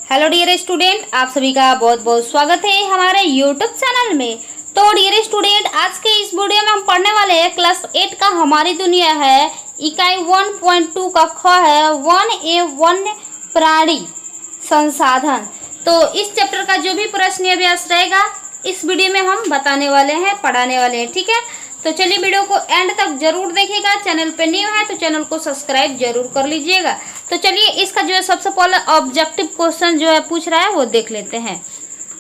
Hello dear student, आप सभी का बहुत बहुत स्वागत है हमारे यूट्यूब चैनल में। तो डियर स्टूडेंट, आज के इस वीडियो में हम पढ़ने वाले हैं क्लास 8 का हमारी दुनिया है, इकाई 1.2 का ख है वन वन्य प्राणी संसाधन। तो इस चैप्टर का जो भी प्रश्न अभ्यास रहेगा इस वीडियो में हम बताने वाले हैं, पढ़ाने वाले हैं। ठीक है, तो चलिए वीडियो को एंड तक जरूर देखिएगा। चैनल पे न्यू है तो चैनल को सब्सक्राइब जरूर कर लीजिएगा। तो चलिए इसका जो है सबसे पहले ऑब्जेक्टिव क्वेश्चन जो है पूछ रहा है वो देख लेते हैं।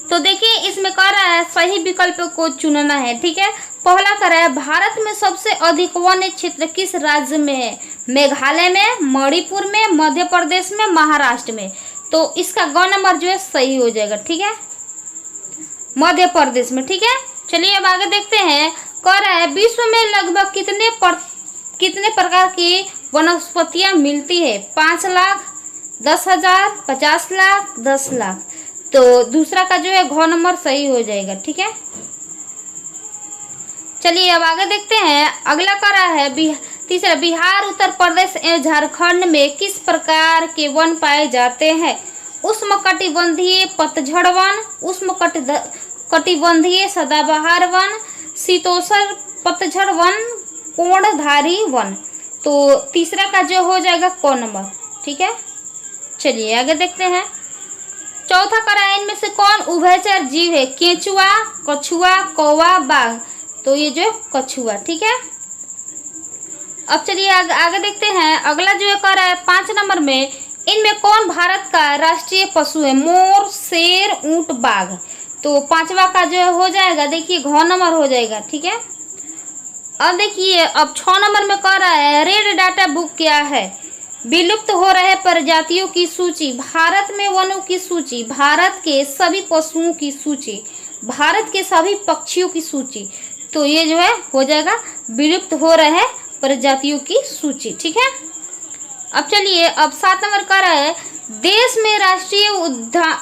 तो देखिए इसमें कह रहा है सही विकल्प को चुनना है। ठीक है, पहला कह रहा है भारत में सबसे अधिक वन्य क्षेत्र किस राज्य में है? मेघालय में, मणिपुर में, मध्य प्रदेश में, महाराष्ट्र में। तो इसका ग नंबर जो है सही हो जाएगा। ठीक है, मध्य प्रदेश में। ठीक है, चलिए अब आगे देखते हैं। कह रहा है विश्व में लगभग कितने प्रकार की वनस्पतियां मिलती है? 5 लाख, 10,000, 50 लाख, 10 लाख। तो दूसरा का जो है घ नंबर सही हो जाएगा। ठीक है, चलिए अब आगे देखते हैं। अगला कह रहा है तीसरा, बिहार, उत्तर प्रदेश एवं झारखंड में किस प्रकार के वन पाए जाते हैं? उष्णकटिबंधीय पतझड़ वन, उष्णकटिबंधीय सदाबहार वन, शीतोष्ण पतझड़ वन, कोणधारी वन। तो तीसरा का जो हो जाएगा क नंबर। ठीक है, चलिए आगे देखते हैं। चौथा करा है इनमें से कौन उभयचर जीव है? केंचुआ, कछुआ, कौवा, बाघ। तो ये जो कछुआ। ठीक है, अब चलिए आगे देखते हैं। अगला जो है कह रहा है 5 नंबर में इनमें कौन भारत का राष्ट्रीय पशु है? मोर, शेर, ऊंट, बाघ। तो पांचवा का जो हो जाएगा देखिए घ नंबर हो जाएगा। ठीक है, अब देखिए अब 6 नंबर में कह रहा है रेड डाटा बुक क्या है? विलुप्त हो रहे प्रजातियों की सूची, भारत में वनों की सूची, भारत के सभी पशुओं की सूची, भारत के सभी पक्षियों की सूची। तो ये जो है हो जाएगा विलुप्त हो रहे प्रजातियों की सूची। ठीक है, अब चलिए अब 7 नंबर कह रहा है देश में राष्ट्रीय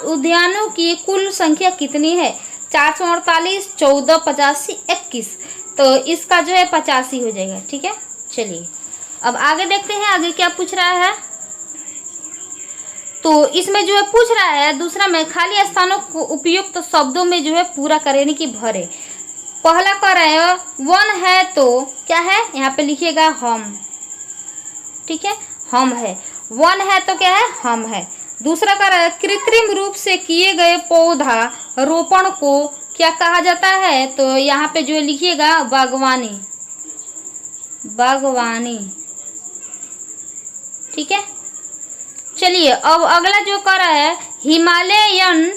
उद्यानों की कुल संख्या कितनी है? 448, 14, 85, 21। तो इसका जो है 85 हो जाएगा। ठीक है, चलिए अब आगे देखते हैं आगे क्या पूछ रहा है। तो इसमें जो है पूछ रहा है दूसरा में खाली स्थानों को उपयुक्त शब्दों में जो है पूरा करने की भरे। पहला कह रहा है वन है तो क्या है? यहाँ पे लिखिएगा हम। ठीक है, हम है। वन है तो क्या है? हम है। दूसरा कह रहा है कृत्रिम रूप से किए गए पौधा रोपण को क्या कहा जाता है? तो यहाँ पे जो लिखिएगा बागवानी, बागवानी। ठीक है, चलिए अब अगला जो कह रहा है हिमालयन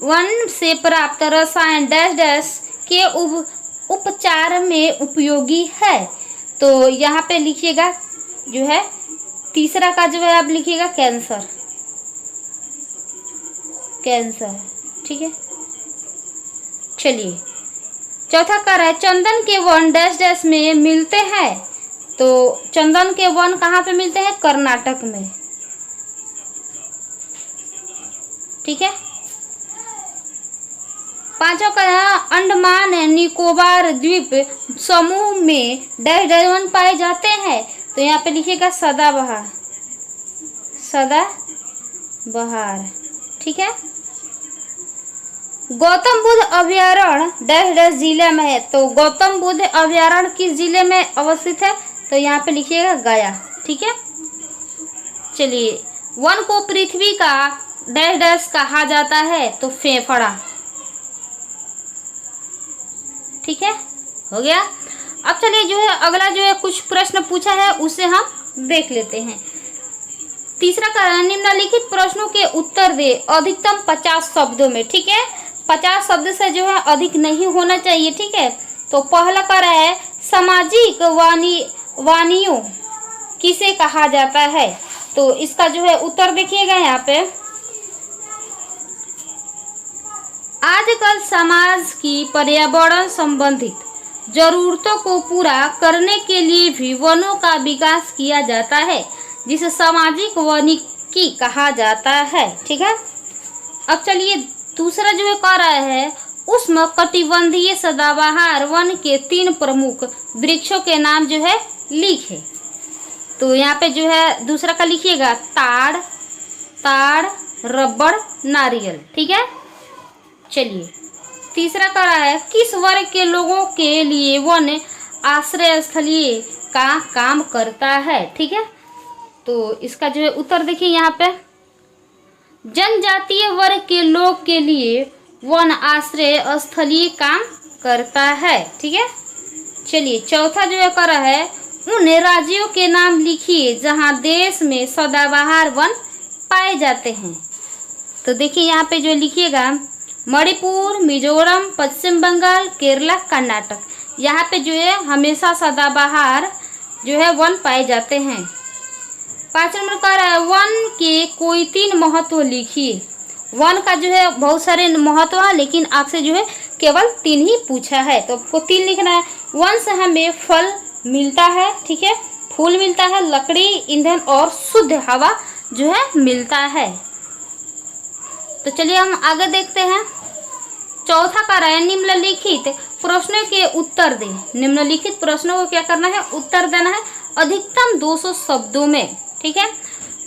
वन से प्राप्त रसायन डैश डैश के उपचार में उपयोगी है। तो यहाँ पे लिखिएगा जो है तीसरा का जो है आप लिखिएगा कैंसर, कैंसर। ठीक है, चलिए चौथा कह रहा है चंदन के वन डैश डैश में मिलते हैं। तो चंदन के वन कहाँ पे मिलते हैं? कर्नाटक में। ठीक है, पांचों का अंडमान निकोबार द्वीप समूह में डैश डैश वन पाए जाते हैं। तो यहाँ पे लिखिएगा सदाबहार, सदाबहार। ठीक है, गौतम बुद्ध अभयारण्य डैश डैश जिले में है। तो गौतम बुद्ध अभयारण्य किस जिले में अवस्थित है? तो यहाँ पे लिखिएगा गया। ठीक है, चलिए वन को पृथ्वी का डैश डैश कहा जाता है? तो फेफड़ा। ठीक है, हो गया। अब चलिए जो है अगला जो है कुछ प्रश्न पूछा है उसे हम देख लेते हैं। तीसरा का निम्नलिखित प्रश्नों के उत्तर दे अधिकतम 50 शब्दों में। ठीक है, 50 शब्द से जो है अधिक नहीं होना चाहिए। ठीक है, तो पहला कह रहा है सामाजिक वानियों किसे कहा जाता है? तो इसका जो है उत्तर देखिएगा यहाँ पे। आजकल समाज की पर्यावरण संबंधित जरूरतों को पूरा करने के लिए भी वनों का विकास किया जाता है, जिसे सामाजिक वानिकी कहा जाता है। ठीक है, अब चलिए दूसरा जो है कह रहा है उष्णकटिबंधीय सदाबहार वन के 3 प्रमुख वृक्षों के नाम जो है लिखे। तो यहाँ पे जो है दूसरा का लिखिएगा ताड़, ताड़, रबड़, नारियल। ठीक है, चलिए तीसरा कह रहा है किस वर्ग के लोगों के लिए वन आश्रय स्थलीय का काम करता है। ठीक है, तो इसका जो है उत्तर देखिए यहाँ पे, जनजातीय वर्ग के लोग के लिए वन आश्रय स्थलीय काम करता है। ठीक है, चलिए चौथा जो है कर रहा है उन राज्यों के नाम लिखिए जहां देश में सदाबहार वन पाए जाते हैं। तो देखिए यहाँ पे जो लिखिएगा मणिपुर, मिजोरम, पश्चिम बंगाल, केरला, कर्नाटक, यहाँ पे जो है हमेशा सदाबहार जो है वन पाए जाते हैं। 5 नंबर कह रहा है वन के कोई 3 महत्व लिखिए। वन का जो है बहुत सारे महत्व है, लेकिन आपसे जो है केवल 3 ही पूछा है, तो आपको 3 लिखना है। वन से हमें फल मिलता है, ठीक है, फूल मिलता है, लकड़ी, ईंधन और शुद्ध हवा जो है मिलता है। तो चलिए हम आगे देखते हैं। चौथा कह रहा है निम्नलिखित प्रश्नों के उत्तर दें। निम्नलिखित प्रश्नों को क्या करना है, उत्तर देना है अधिकतम 200 शब्दों में। ठीक है,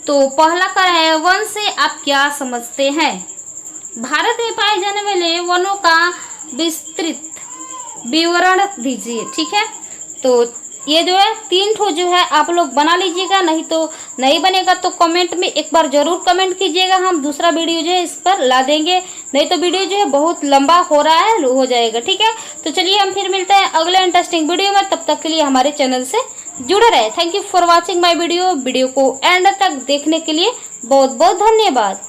तो पहला कह रहा है वन से आप क्या समझते हैं। भारत में पाए जाने वाले वनों का विस्तृत विवरण दीजिए। ठीक है, तो ये जो है 3 ठो जो है आप लोग बना लीजिएगा, नहीं तो नहीं बनेगा तो कमेंट में एक बार जरूर कमेंट कीजिएगा, हम दूसरा वीडियो जो है इस पर ला देंगे, नहीं तो वीडियो जो है बहुत लंबा हो रहा है, हो जाएगा। ठीक है, तो चलिए हम फिर मिलते हैं अगले इंटरेस्टिंग वीडियो में, तब तक के लिए हमारे चैनल से जुड़े रहे। Thank you for watching my video. Video को एंड तक देखने के लिए बहुत बहुत धन्यवाद।